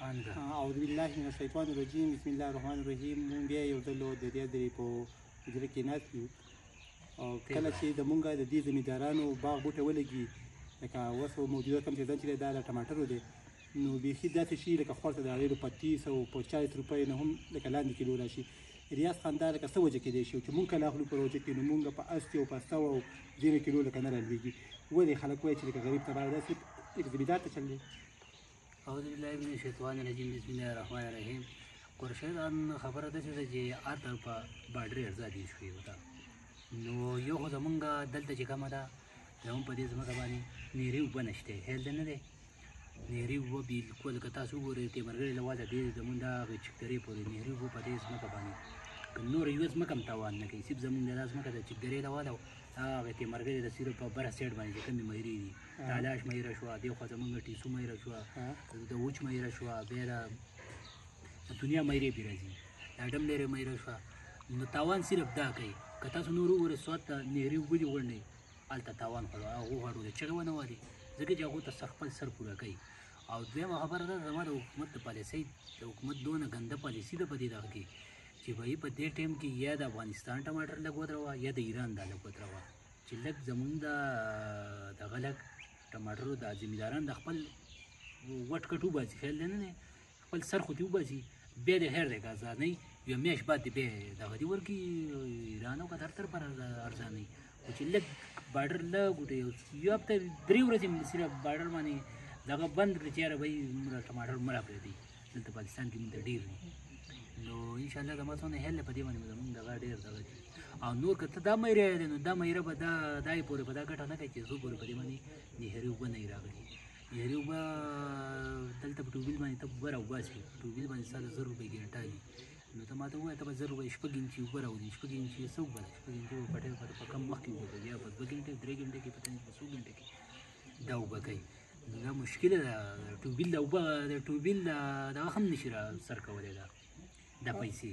خان ده اعوذ بالله من الشیطان الرجیم بسم الله الرحمن الرحیم. مونږ بیا یو ځل د دې درې په حجره کې ناست یو او کله چې زمونږ د دې زمیندارانو باغ بوټه ولګي لکه اوس موجوده کوم سیزن چې دی دا د ټماټرو دی نو بیخي داسې شي لکه خور ته د هغې په 30 او په 40 روپۍ نه هم لکه لاندې کیلو راشي. ریاض خان دا لکه څه وجه کېدای شي چې مونږ کله اخلو په روژه کې نو مونږ په 80 او په 100 او 0 کیلو لکه نه رالوېږي. ولې خلک وایي چې لکه غریب ته باید داسې لکه زمیندار ته چل دی. اعوذ بالله من الشیطان الرجیم بسم الله الرحمن الرحیم. قرشیدان خبره داسې ده چې هر طرفه باډرې ارزادي شوې وته نو یو خو زمونږ دلته چې کومه ده زمونږ په دې ځمکه باندې نیري اوبه نشته هیل ده نه دی نیري اوبه بلکل که تاسو وګورئ تیمرګړې له وجه دې زمونږ دغه چکدرې پورې نیري اوبه په دې ځمکه باندې که نوره یوه ځمکه هم تاوان نه کوي صرف زمونږ دا ځمکه د چکدرې له وجه هغه تیمرګړې د صرف په بره سایډ باندې چې کومې میرې دي تالاش میره شوه دې خوا زمونږ ټیسو میره شوه د وچ میره شوه بیا د دنیا میرې پرې راځي دا ډم لرې میره شوه نو تاوان صرف دا کوي که تاسو نور وګورئ سوات ته نیري اوبه دي غونډې هلته تاوان خو هغو غاړو د چغې ونه والي ځکه چې هغو ته خپل سر پوره کوي. او دویمه خبره ده زما د حکومت د پالیسۍ د حکومت دونه ګنده پالیسي ده په دې دغه کې چې بهي په دې ټایم کې یا د افغانستان ټماټر لږ ودروه یا د ایران دا لږ ودروه چې لږ زمونږ دغه لږ ټماټرو د زمینداران د خپل وټ کټ وباسي خیال دی نه دی خپل سر خو دې وباسي بیا د خیر دی که ارزانۍ یوه میاشت بعد دې بیا دغه دې ورکړي ایران او که هر طرف ارزانۍ خو چې لږ باډر لږ یو هفته 3 ورځې صرف باډر باندې دغه بند کړي چې یاره بهی ټماټر مه راپرېږدئ دلته پاکستان کې موږ ته ډېر دي نو انشاءالله زما څونه هیل دی په دې باندې به زمونږ دغه ډېر دغه دي او نور که ته دا میره دی نو دا میره به دا یې پورې په دا ګټه نه کوي چې څو پورې په دې باندې نهري اوبه نه یې راغلي نهري اوبه دلته په ټوبیل باندې ته اوبه راوباسي ټوبیل باندې ستا د 100 روپۍ ګینټه وي نو ته ما ته ووایه ته به 100 روپۍ 6 انچي اوبه راولي 6 انچي څه اوبه ده 6 انچي اوبه په کم وخت کې اوبه کوي یا په 2 ګنټې 3 ګنټې کې پته نه په 100 ګنټې کې دا اوبه کوي نو دا مشکله ده ټوبیل د اوبه د ټوبیل دغه هم نشي سر کولی دا پیسې